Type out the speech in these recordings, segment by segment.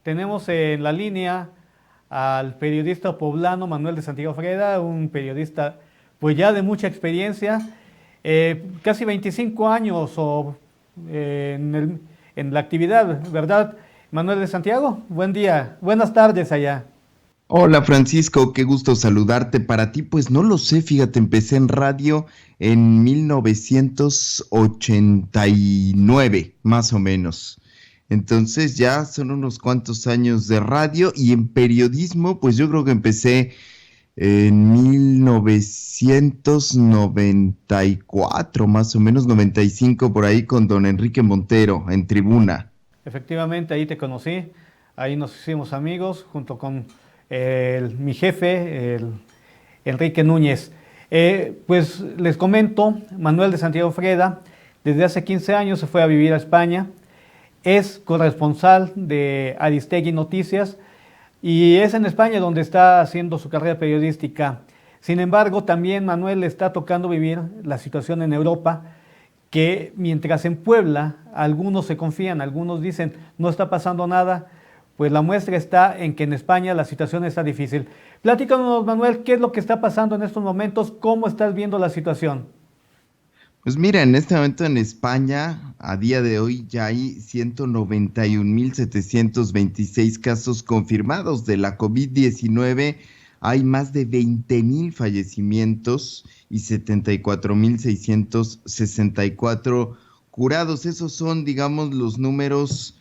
Tenemos en la línea al periodista poblano Manuel de Santiago Freda, un periodista pues ya de mucha experiencia, casi 25 años en la actividad, ¿verdad? Manuel de Santiago, buen día, buenas tardes allá. Hola Francisco, qué gusto saludarte. Para ti, pues no lo sé, fíjate, empecé en radio en 1989, más o menos. Entonces ya son unos cuantos años de radio y en periodismo, pues yo creo que empecé en 1994, más o menos 95 por ahí con don Enrique Montero en Tribuna. Efectivamente, ahí te conocí, ahí nos hicimos amigos junto con mi jefe, Enrique Núñez. Pues les comento, Manuel de Santiago Freda, desde hace 15 años se fue a vivir a España, es corresponsal de Aristegui Noticias y es en España donde está haciendo su carrera periodística. Sin embargo, también Manuel le está tocando vivir la situación en Europa, que mientras en Puebla algunos se confían, algunos dicen no está pasando nada, pues la muestra está en que en España la situación está difícil. Platícanos, Manuel, ¿qué es lo que está pasando en estos momentos? ¿Cómo estás viendo la situación? Pues mira, en este momento en España, a día de hoy, ya hay 191.726 casos confirmados de la COVID-19. Hay más de 20.000 fallecimientos y 74.664 curados. Esos son, digamos, los números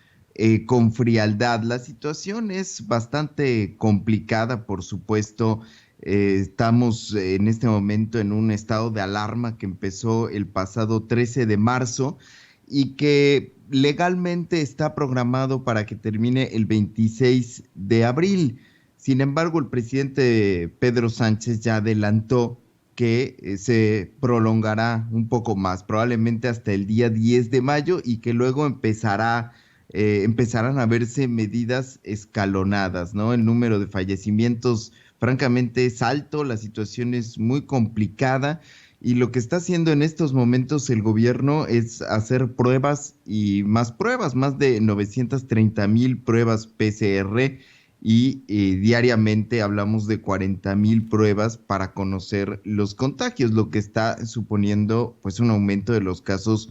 con frialdad. La situación es bastante complicada, por supuesto. Estamos en este momento en un estado de alarma que empezó el pasado 13 de marzo y que legalmente está programado para que termine el 26 de abril. Sin embargo, el presidente Pedro Sánchez ya adelantó que se prolongará un poco más, probablemente hasta el día 10 de mayo y que luego empezarán a verse medidas escalonadas, ¿no? El número de fallecimientos francamente es alto, la situación es muy complicada y lo que está haciendo en estos momentos el gobierno es hacer pruebas, más de 930.000 pruebas PCR y diariamente hablamos de 40.000 pruebas para conocer los contagios, lo que está suponiendo pues un aumento de los casos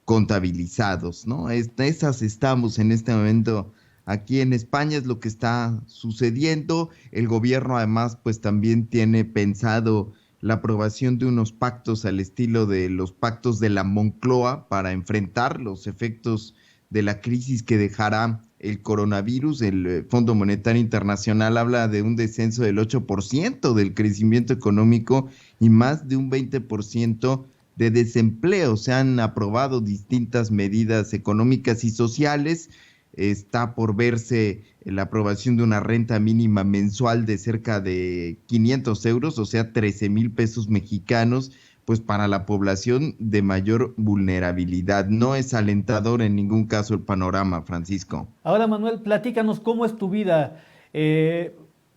contabilizados, ¿no? Esas estamos en este momento aquí en España, es lo que está sucediendo. El gobierno además pues también tiene pensado la aprobación de unos pactos al estilo de los pactos de la Moncloa para enfrentar los efectos de la crisis que dejará el coronavirus. El Fondo Monetario Internacional habla de un descenso del 8% del crecimiento económico y más de un 20% de desempleo. Se han aprobado distintas medidas económicas y sociales. Está por verse la aprobación de una renta mínima mensual de cerca de 500 euros, o sea, 13,000 pesos mexicanos, pues para la población de mayor vulnerabilidad. No es alentador en ningún caso el panorama, Francisco. Ahora, Manuel, platícanos cómo es tu vida. Eh,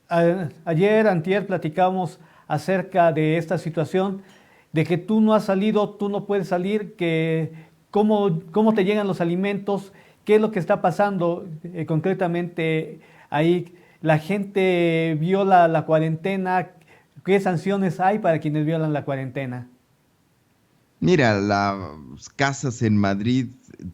Ayer, antier, platicamos acerca de esta situación, de que tú no has salido, tú no puedes salir, que cómo te llegan los alimentos, qué es lo que está pasando concretamente ahí. La gente viola la cuarentena, ¿qué sanciones hay para quienes violan la cuarentena? Mira, las casas en Madrid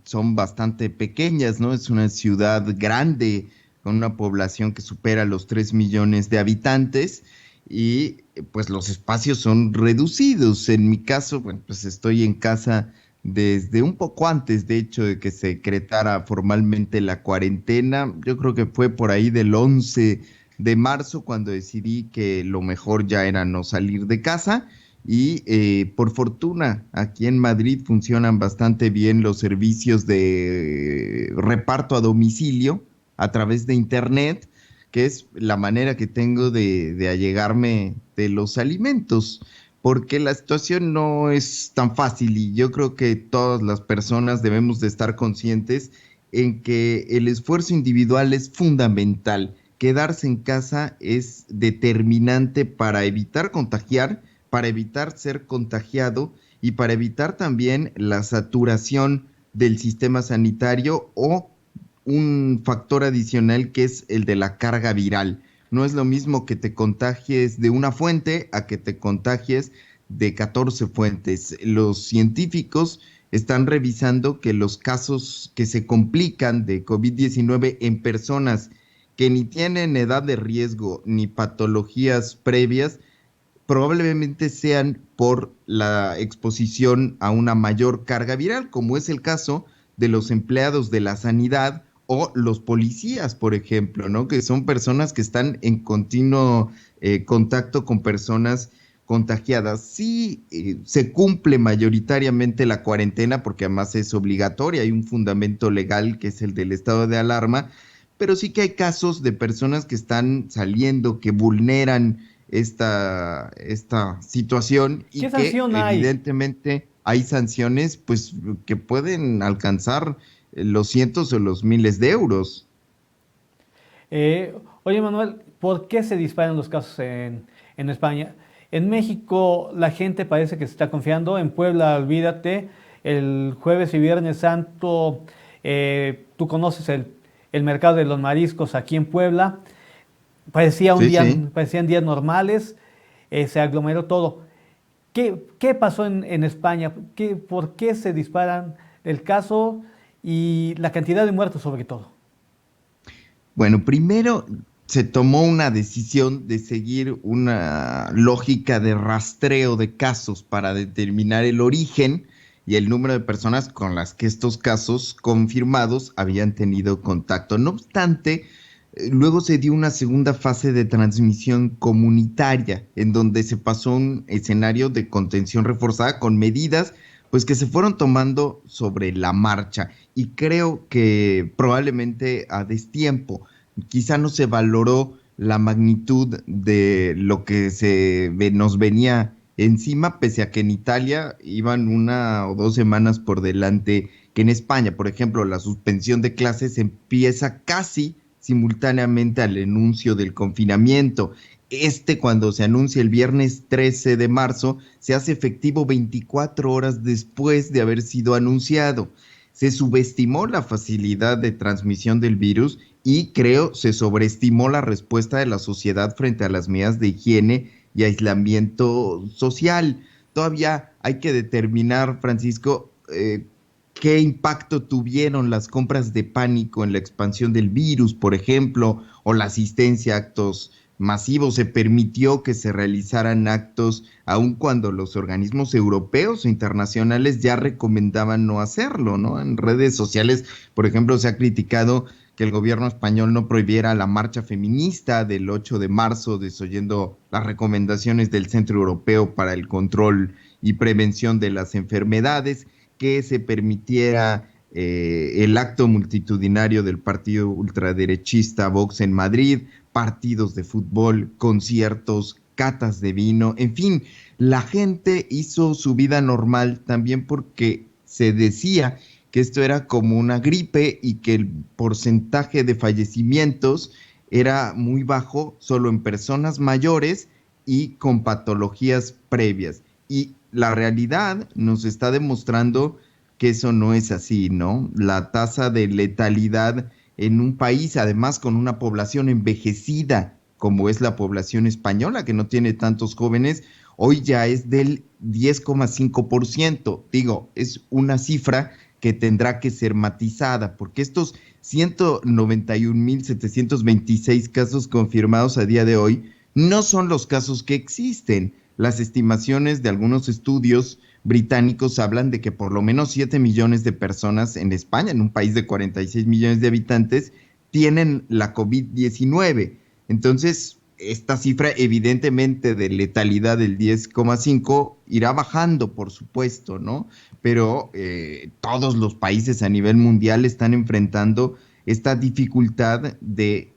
son bastante pequeñas, ¿no? Es una ciudad grande con una población que supera los 3 millones de habitantes y pues los espacios son reducidos. En mi caso, bueno, pues estoy en casa desde un poco antes, de hecho, de que se decretara formalmente la cuarentena. Yo creo que fue por ahí del 11 de marzo cuando decidí que lo mejor ya era no salir de casa y por fortuna, aquí en Madrid funcionan bastante bien los servicios de reparto a domicilio a través de Internet, que es la manera que tengo de allegarme de los alimentos, porque la situación no es tan fácil y yo creo que todas las personas debemos de estar conscientes en que el esfuerzo individual es fundamental. Quedarse en casa es determinante para evitar contagiar, para evitar ser contagiado y para evitar también la saturación del sistema sanitario o un factor adicional que es el de la carga viral. No es lo mismo que te contagies de una fuente a que te contagies de 14 fuentes. Los científicos están revisando que los casos que se complican de COVID-19 en personas que ni tienen edad de riesgo ni patologías previas, probablemente sean por la exposición a una mayor carga viral, como es el caso de los empleados de la sanidad o los policías, por ejemplo, ¿no? Que son personas que están en continuo contacto con personas contagiadas. Sí, se cumple mayoritariamente la cuarentena porque además es obligatoria, hay un fundamento legal que es el del estado de alarma, pero sí que hay casos de personas que están saliendo, que vulneran esta situación y ¿Qué que sanción hay? evidentemente hay sanciones pues que pueden alcanzar los cientos o los miles de euros. Oye, Manuel, ¿por qué se disparan los casos en España? En México la gente parece que se está confiando. En Puebla, olvídate, el jueves y viernes santo, tú conoces el mercado de los mariscos aquí en Puebla. Sí, sí. Parecían días normales, se aglomeró todo. ¿Qué pasó en España? ¿Por qué se disparan el caso y la cantidad de muertos sobre todo? Bueno, primero se tomó una decisión de seguir una lógica de rastreo de casos para determinar el origen y el número de personas con las que estos casos confirmados habían tenido contacto. No obstante, luego se dio una segunda fase de transmisión comunitaria, en donde se pasó a un escenario de contención reforzada con medidas pues que se fueron tomando sobre la marcha y creo que probablemente a destiempo. Quizá no se valoró la magnitud de lo que nos venía encima, pese a que en Italia iban 1 o 2 semanas por delante que en España. Por ejemplo, la suspensión de clases empieza casi simultáneamente al anuncio del confinamiento. Cuando se anuncia el viernes 13 de marzo, se hace efectivo 24 horas después de haber sido anunciado. Se subestimó la facilidad de transmisión del virus y creo se sobreestimó la respuesta de la sociedad frente a las medidas de higiene y aislamiento social. Todavía hay que determinar, Francisco, qué impacto tuvieron las compras de pánico en la expansión del virus, por ejemplo, o la asistencia a actos masivos. Se permitió que se realizaran actos aun cuando los organismos europeos e internacionales ya recomendaban no hacerlo, ¿no? En redes sociales, por ejemplo, se ha criticado que el gobierno español no prohibiera la marcha feminista del 8 de marzo, desoyendo las recomendaciones del Centro Europeo para el Control y Prevención de las Enfermedades, que se permitiera el acto multitudinario del partido ultraderechista Vox en Madrid, partidos de fútbol, conciertos, catas de vino, en fin, la gente hizo su vida normal también porque se decía que esto era como una gripe y que el porcentaje de fallecimientos era muy bajo solo en personas mayores y con patologías previas. Y la realidad nos está demostrando que eso no es así, ¿no? La tasa de letalidad en un país, además con una población envejecida, como es la población española, que no tiene tantos jóvenes, hoy ya es del 10,5%. Digo, es una cifra que tendrá que ser matizada, porque estos 191.726 casos confirmados a día de hoy no son los casos que existen. Las estimaciones de algunos estudios británicos hablan de que por lo menos 7 millones de personas en España, en un país de 46 millones de habitantes, tienen la COVID-19. Entonces, esta cifra evidentemente de letalidad del 10,5 irá bajando, por supuesto, ¿no? Pero todos los países a nivel mundial están enfrentando esta dificultad de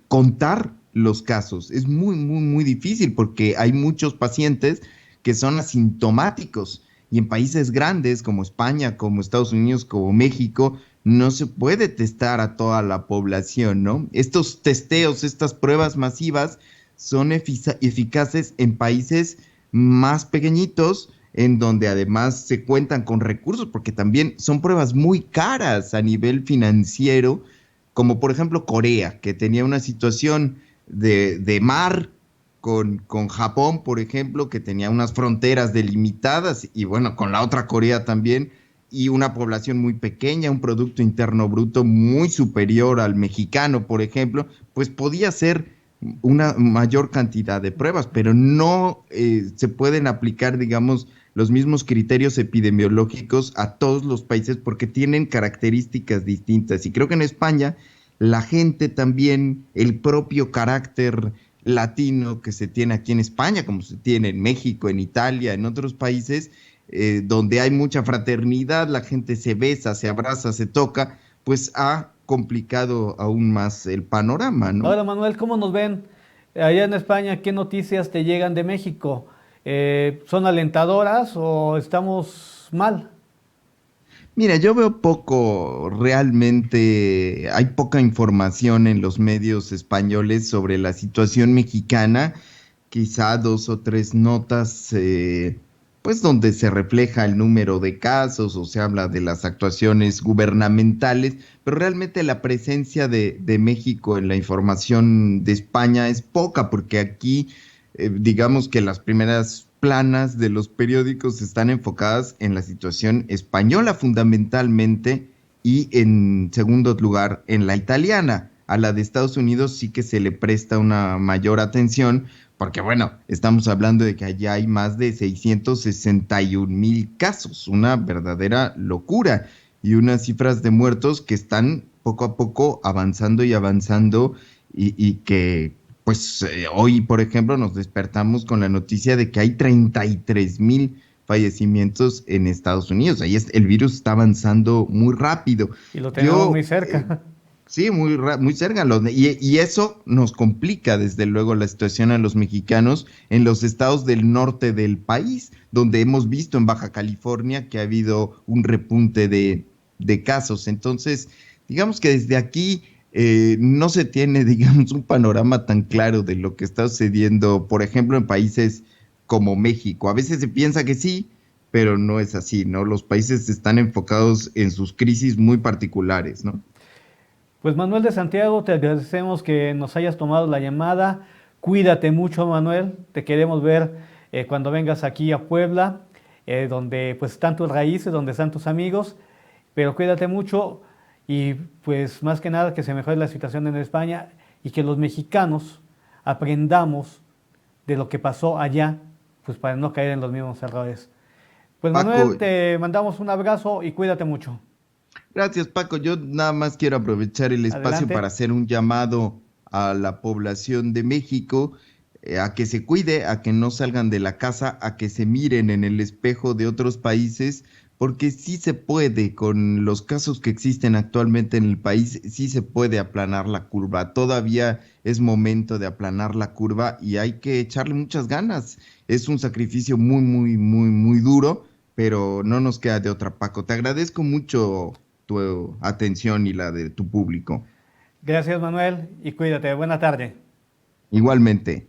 contar los casos. Es muy, muy, muy difícil porque hay muchos pacientes que son asintomáticos y en países grandes como España, como Estados Unidos, como México, no se puede testar a toda la población, ¿no? Estos testeos, estas pruebas masivas son eficaces en países más pequeñitos, en donde además se cuentan con recursos, porque también son pruebas muy caras a nivel financiero, como por ejemplo Corea, que tenía una situación de mar con Japón, por ejemplo, que tenía unas fronteras delimitadas, y bueno, con la otra Corea también, y una población muy pequeña, un Producto Interno Bruto muy superior al mexicano, por ejemplo, pues podía ser una mayor cantidad de pruebas, pero no se pueden aplicar, digamos, los mismos criterios epidemiológicos a todos los países porque tienen características distintas. Y creo que en España la gente también, el propio carácter latino que se tiene aquí en España, como se tiene en México, en Italia, en otros países, donde hay mucha fraternidad, la gente se besa, se abraza, se toca, pues ha complicado aún más el panorama, ¿no? Ahora, Manuel, ¿cómo nos ven allá en España? ¿Qué noticias te llegan de México? ¿Son alentadoras o estamos mal? Mira, yo veo poco, realmente hay poca información en los medios españoles sobre la situación mexicana, quizá dos o tres notas, pues donde se refleja el número de casos o se habla de las actuaciones gubernamentales, pero realmente la presencia de México en la información de España es poca, porque aquí, digamos que las primeras planas de los periódicos están enfocadas en la situación española fundamentalmente y en segundo lugar en la italiana. A la de Estados Unidos sí que se le presta una mayor atención porque bueno, estamos hablando de que allá hay más de 661,000 casos, una verdadera locura y unas cifras de muertos que están poco a poco avanzando y avanzando y que pues hoy, por ejemplo, nos despertamos con la noticia de que hay 33,000 fallecimientos en Estados Unidos. Ahí el virus está avanzando muy rápido. Y lo tenemos Yo muy cerca. Sí, muy cerca. Y eso nos complica, desde luego, la situación a los mexicanos en los estados del norte del país, donde hemos visto en Baja California que ha habido un repunte de casos. Entonces, digamos que desde aquí no se tiene, digamos, un panorama tan claro de lo que está sucediendo, por ejemplo, en países como México. A veces se piensa que sí, pero no es así, ¿no? Los países están enfocados en sus crisis muy particulares, ¿no? Pues Manuel de Santiago, te agradecemos que nos hayas tomado la llamada. Cuídate mucho, Manuel. Te queremos ver cuando vengas aquí a Puebla, donde pues están tus raíces, donde están tus amigos. Pero cuídate mucho y pues más que nada que se mejore la situación en España y que los mexicanos aprendamos de lo que pasó allá, pues para no caer en los mismos errores. Pues Paco, Manuel, te mandamos un abrazo y cuídate mucho. gracias, Paco. Yo nada más quiero aprovechar el espacio para Adelante. hacer un llamado a la población de México, a que se cuide, a que no salgan de la casa, a que se miren en el espejo de otros países, porque sí se puede, con los casos que existen actualmente en el país, sí se puede aplanar la curva. Todavía es momento de aplanar la curva y hay que echarle muchas ganas. Es un sacrificio muy duro, pero no nos queda de otra, Paco. Te agradezco mucho tu atención y la de tu público. Gracias, Manuel, y cuídate. Buena tarde. Igualmente.